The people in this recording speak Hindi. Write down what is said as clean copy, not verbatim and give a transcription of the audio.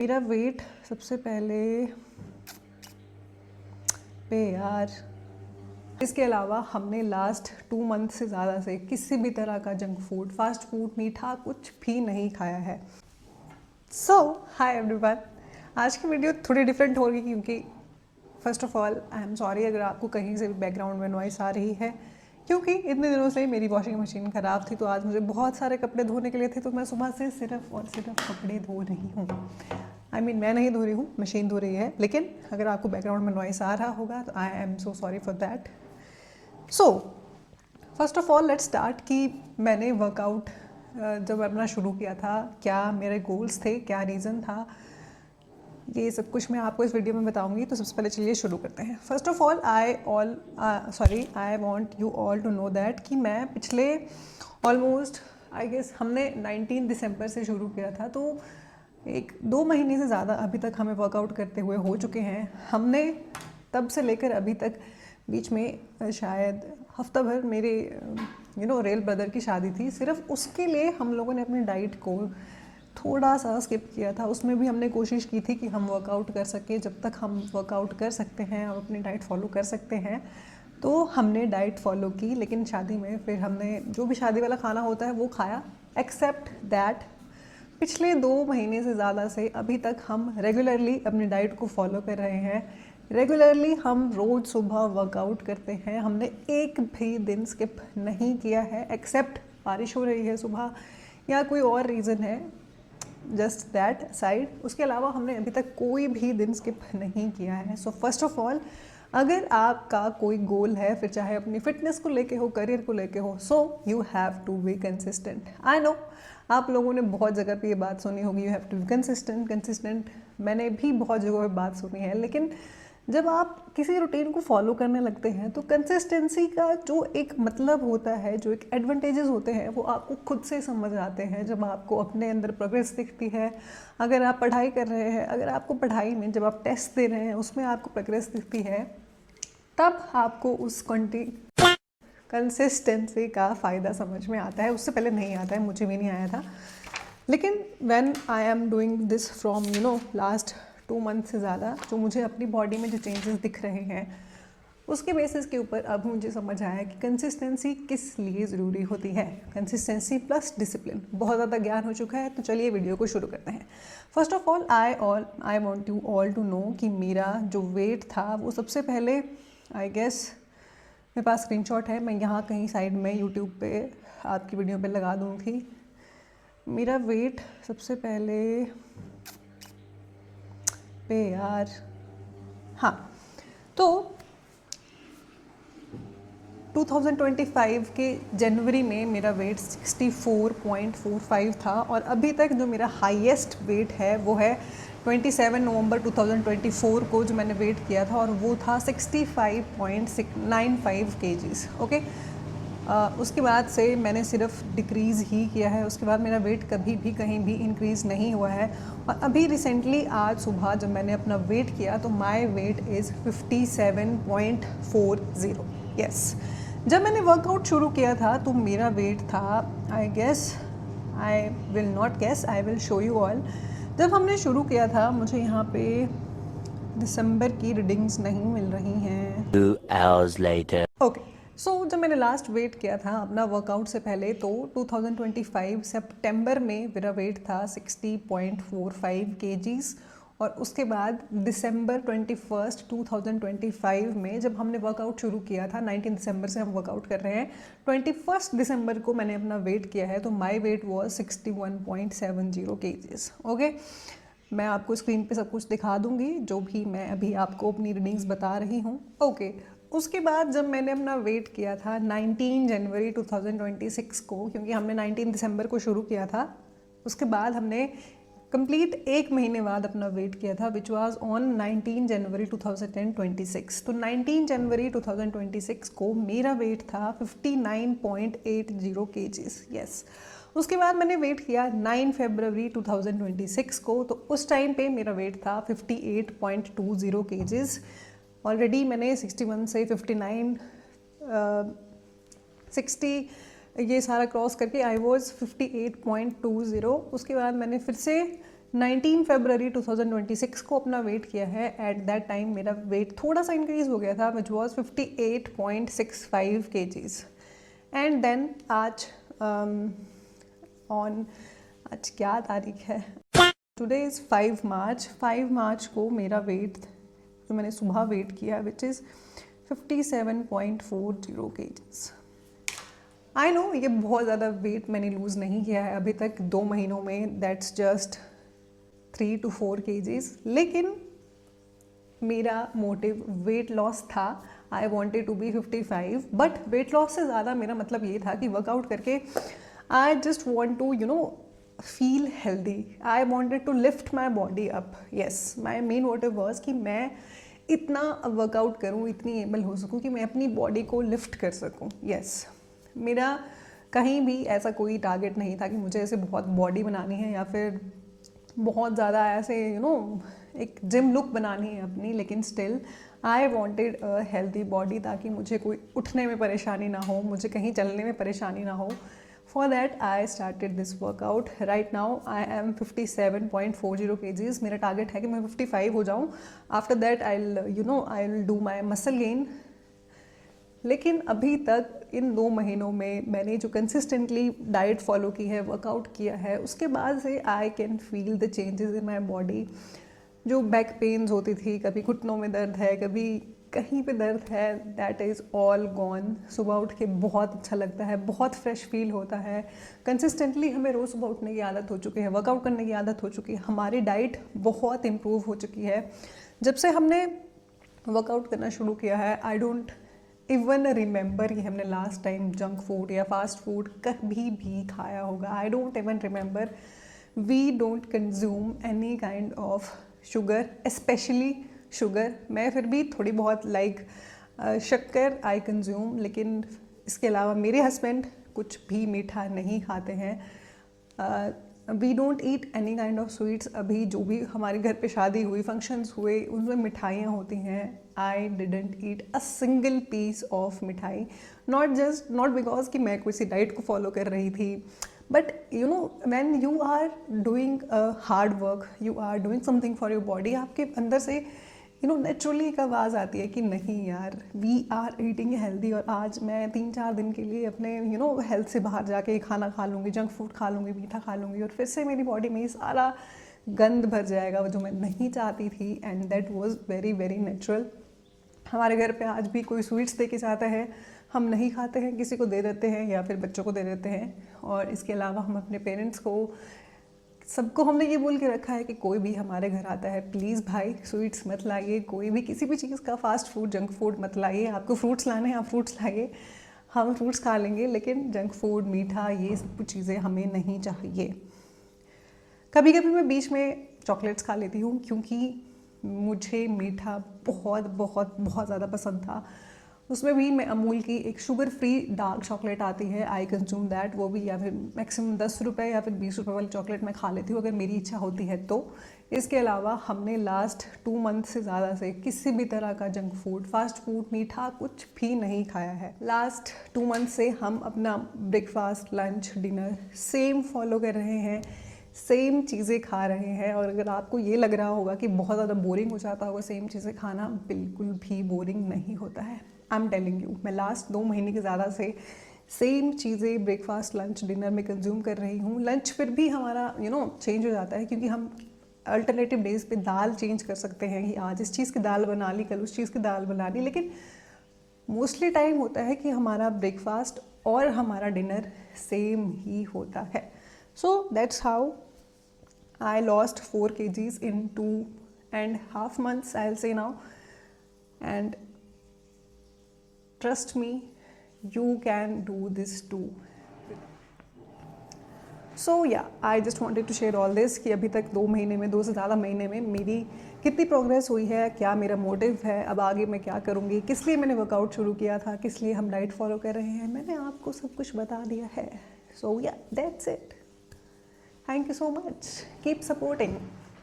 मेरा वेट सबसे पहले पे यार, इसके अलावा हमने लास्ट 2 मंथ से ज़्यादा से किसी भी तरह का जंक फूड, फास्ट फूड, मीठा कुछ भी नहीं खाया है। सो हाय एवरीवन, आज की वीडियो थोड़ी डिफरेंट होगी क्योंकि first of all I am sorry अगर आपको कहीं से भी बैकग्राउंड में नॉइस आ रही है, क्योंकि इतने दिनों से मेरी वॉशिंग मशीन ख़राब थी। तो आज मुझे बहुत सारे कपड़े धोने के लिए थे, तो मैं सुबह से सिर्फ और सिर्फ कपड़े धो रही हूँ। मैं नहीं धो रही हूँ, मशीन धो रही है। लेकिन अगर आपको बैकग्राउंड में नॉइस आ रहा होगा तो I am so sorry for that. So first of all let's start कि मैंने वर्कआउट जब अपना शुरू किया था, क्या मेरे गोल्स थे, क्या रीज़न था, ये सब कुछ मैं आपको इस वीडियो में बताऊंगी। तो सबसे पहले चलिए शुरू करते हैं। First of all I want you all to know that कि मैं पिछले ऑलमोस्ट आई गेस हमने 19 दिसंबर से शुरू किया था, तो 1-2 महीने से ज़्यादा अभी तक हमें वर्कआउट करते हुए हो चुके हैं। हमने तब से लेकर अभी तक बीच में शायद हफ्ता भर मेरे रेल ब्रदर की शादी थी, सिर्फ उसके लिए हम लोगों ने अपनी डाइट को थोड़ा सा स्किप किया था। उसमें भी हमने कोशिश की थी कि हम वर्कआउट कर सकें। जब तक हम वर्कआउट कर सकते हैं और अपनी डाइट फॉलो कर सकते हैं तो हमने डाइट फॉलो की। लेकिन शादी में फिर हमने जो भी शादी वाला खाना होता है वो खाया, एक्सेप्ट दैट पिछले 2 महीने से ज़्यादा से अभी तक हम रेगुलरली अपनी डाइट को फॉलो कर रहे हैं। रेगुलरली हम रोज़ सुबह वर्कआउट करते हैं। हमने एक भी दिन स्किप नहीं किया है, एक्सेप्ट बारिश हो रही है सुबह या कोई और रीज़न है, जस्ट दैट साइड। उसके अलावा हमने अभी तक कोई भी दिन स्किप नहीं किया है। सो फर्स्ट ऑफ ऑल, अगर आपका कोई गोल है, फिर चाहे अपनी फिटनेस को लेके हो, करियर को लेके हो, so you have to be consistent. I know आप लोगों ने बहुत जगह पे ये बात सुनी होगी, you have to be consistent. मैंने भी बहुत जगह पे बात सुनी है, लेकिन जब आप किसी रूटीन को फॉलो करने लगते हैं तो कंसिस्टेंसी का जो एक मतलब होता है, जो एक एडवांटेजेस होते हैं, वो आपको खुद से समझ आते हैं जब आपको अपने अंदर प्रोग्रेस दिखती है। अगर आप पढ़ाई कर रहे हैं, अगर आपको पढ़ाई में जब आप टेस्ट दे रहे हैं उसमें आपको प्रोग्रेस दिखती है, तब आपको उस कंसिस्टेंसी का फ़ायदा समझ में आता है। उससे पहले नहीं आता है, मुझे भी नहीं आया था। लेकिन when I am doing this from last 2 month से ज़्यादा, जो मुझे अपनी बॉडी में जो चेंजेस दिख रहे हैं उसके बेसिस के ऊपर अब मुझे समझ आया कि कंसिस्टेंसी किस लिए ज़रूरी होती है। कंसिस्टेंसी प्लस डिसिप्लिन, बहुत ज़्यादा ज्ञान हो चुका है। तो चलिए वीडियो को शुरू करते हैं। First of all I want you all to know कि मेरा जो वेट था वो सबसे पहले आई गेस मेरे पास स्क्रीनशॉट है, मैं यहाँ कहीं साइड में यूट्यूब पे आपकी वीडियो पे लगा दूँगी। मेरा वेट सबसे पहले पे यार, हाँ, तो 2025 के जनवरी में मेरा वेट 64.45 था और अभी तक जो मेरा हाईएस्ट वेट है वो है 27 नवंबर 2024 को जो मैंने वेट किया था, और वो था 65.95 kgs। ओके, उसके बाद से मैंने सिर्फ डिक्रीज़ ही किया है। उसके बाद मेरा वेट कभी भी कहीं भी इंक्रीज़ नहीं हुआ है। और अभी रिसेंटली आज सुबह जब मैंने अपना वेट किया तो माय वेट इज़ 57.40। यस, जब मैंने वर्कआउट शुरू किया था तो मेरा वेट था I will show you all. जब हमने शुरू किया था, मुझे यहाँ पे दिसंबर की रीडिंग्स नहीं मिल रही हैं। 2 hours later. ओके, सो जब मैंने लास्ट वेट किया था अपना वर्कआउट से पहले, तो 2025 सितंबर में मेरा वेट था 60.45 kgs। और उसके बाद दिसंबर 21 2025 में जब हमने वर्कआउट शुरू किया था, 19 दिसंबर से हम वर्कआउट कर रहे हैं, 21 दिसंबर को मैंने अपना वेट किया है, तो my weight was 61.70 kgs। Okay, मैं आपको स्क्रीन पे सब कुछ दिखा दूंगी जो भी मैं अभी आपको अपनी रीडिंग्स बता रही हूँ। ओके, उसके बाद जब मैंने अपना वेट किया था 19 जनवरी 2026 को, क्योंकि हमने 19 दिसंबर को शुरू किया था, उसके बाद हमने कंप्लीट 1 महीने बाद अपना वेट किया था, विच वाज ऑन 19 जनवरी 2026। तो 19 जनवरी 2026 को मेरा वेट था 59.80 kgs। यस, उसके बाद मैंने वेट किया 9 फरवरी 2026 को, तो उस टाइम पे मेरा वेट था 58.20 kgs। ऑलरेडी मैंने 61 से 59 60 ये सारा क्रॉस करके आई वॉज 58.20। उसके बाद मैंने फिर से 19 फरवरी 2026 को अपना वेट किया है। एट दैट टाइम मेरा वेट थोड़ा सा इंक्रीज हो गया था, which was 58.65 kgs। And then आज आज क्या तारीख है, टुडे इज़ 5 मार्च। 5 मार्च को मेरा वेट जो मैंने सुबह वेट किया which is 57.40 kgs। I know ये बहुत ज़्यादा वेट मैंने लूज़ नहीं किया है अभी तक 2 महीनों में, दैट्स जस्ट 3 to 4 kgs, लेकिन मेरा मोटिव वेट लॉस था। I wanted to be 55, but weight loss से ज़्यादा मेरा मतलब ये था कि वर्कआउट करके I just want to feel healthy. I wanted to lift my body up. Yes, my main motive was कि मैं इतना वर्कआउट करूँ, इतनी एबल हो सकूँ कि मैं अपनी बॉडी को लिफ्ट कर सकूँ। येस, मेरा कहीं भी ऐसा कोई टारगेट नहीं था कि मुझे ऐसे बहुत बॉडी बनानी है या फिर बहुत ज़्यादा ऐसे एक जिम लुक बनानी है अपनी, लेकिन still I wanted a healthy body ताकि मुझे कोई उठने में परेशानी ना हो, मुझे कहीं चलने में परेशानी ना हो। For that I started this workout. Right now I am 57.40 kgs। मेरा टारगेट है कि मैं 55 हो जाऊँ। After that I will do my muscle gain. लेकिन अभी तक इन 2 महीनों में मैंने जो कंसिस्टेंटली डाइट फॉलो की है, वर्कआउट किया है, उसके बाद से I can feel the changes in my body. जो बैक पेन्स होती थी, कभी घुटनों में दर्द है, कभी कहीं पे दर्द है, दैट इज़ ऑल गॉन। सुबह उठ के बहुत अच्छा लगता है, बहुत फ्रेश फील होता है। कंसिस्टेंटली हमें रोज़ सुबह उठने की आदत हो चुकी है, वर्कआउट करने की आदत हो चुकी है, हमारी डाइट बहुत इम्प्रूव हो चुकी है। जब से हमने वर्कआउट करना शुरू किया है, आई डोंट इवन रिमेंबर कि हमने लास्ट टाइम जंक फूड या फास्ट फूड कभी भी खाया होगा। I don't even remember. We don't consume any kind of sugar, specially sugar. मैं फिर भी थोड़ी बहुत शक्कर आई कंज्यूम, लेकिन इसके अलावा मेरे हस्बैंड कुछ भी मीठा नहीं खाते हैं। We don't eat any kind of sweets. अभी जो भी हमारे घर पे शादी हुई, फंक्शंस हुए, उनमें मिठाइयाँ होती हैं, I didn't eat a single piece of मिठाई। नॉट बिकॉज कि मैं किसी डाइट को फॉलो कर रही थी, but when you are doing hard work, you are doing something for your body, आपके अंदर से नेचुरली एक आवाज़ आती है कि नहीं यार, वी आर ईटिंग हेल्दी। और आज मैं 3-4 दिन के लिए अपने हेल्थ से बाहर जाके खाना खा लूँगी, जंक फूड खा लूँगी, मीठा खा लूँगी, और फिर से मेरी बॉडी में ये सारा गंद भर जाएगा जो मैं नहीं चाहती थी। And that was very very natural. हमारे घर पे आज भी कोई स्वीट्स दे के जाता है, हम नहीं खाते हैं, किसी को दे देते हैं या फिर बच्चों को दे देते हैं। और इसके अलावा हम अपने पेरेंट्स को, सबको हमने ये बोल के रखा है कि कोई भी हमारे घर आता है, प्लीज़ भाई स्वीट्स मत लाइए, कोई भी किसी भी चीज़ का फास्ट फूड, जंक फूड मत लाइए। आपको फ्रूट्स लाने हैं, आप फ्रूट्स लाइए, हम फ्रूट्स खा लेंगे, लेकिन जंक फूड, मीठा, ये सब चीज़ें हमें नहीं चाहिए। कभी कभी मैं बीच में चॉकलेट्स खा लेती हूँ, क्योंकि मुझे मीठा बहुत बहुत बहुत ज़्यादा पसंद था। उसमें भी मैं अमूल की एक शुगर फ्री डार्क चॉकलेट आती है, आई कंज्यूम दैट, वो भी, या फिर मैक्सिमम 10 रुपये या फिर 20 रुपये वाली चॉकलेट मैं खा लेती हूँ अगर मेरी इच्छा होती है तो। इसके अलावा हमने लास्ट 2 मंथ से ज़्यादा से किसी भी तरह का जंक फूड, फास्ट फूड, मीठा कुछ भी नहीं खाया है। लास्ट 2 मंथ से हम अपना breakfast, lunch, dinner same follow कर रहे हैं, सेम चीज़ें खा रहे हैं। और अगर आपको ये लग रहा होगा कि बहुत ज़्यादा बोरिंग हो जाता होगा सेम चीज़ें खाना, बिल्कुल भी बोरिंग नहीं होता है। आई एम टेलिंग यू, मैं लास्ट 2 महीने के ज़्यादा से सेम चीज़ें ब्रेकफास्ट, लंच, डिनर में कंज्यूम कर रही हूँ। लंच फिर भी हमारा चेंज हो जाता है, क्योंकि हम अल्टरनेटिव डेज पे दाल चेंज कर सकते हैं कि आज इस चीज़ की दाल बना ली, कल उस चीज़ की दाल बना ली, लेकिन मोस्टली टाइम होता है कि हमारा ब्रेकफास्ट और हमारा डिनर सेम ही होता है। So that's how I lost 4 kgs in 2.5 months, I'll say now. And trust me, you can do this too. So yeah, I just wanted to share all this कि अभी तक 2 महीने में, 2 से ज़्यादा महीने में मेरी कितनी प्रोग्रेस हुई है, क्या मेरा मोटिव है, अब आगे मैं क्या करूँगी, किस लिए मैंने वर्कआउट शुरू किया था, किस लिए हम डाइट फॉलो कर रहे हैं, मैंने आपको सब कुछ बता दिया है। So yeah, that's it. Thank you so much. Keep supporting.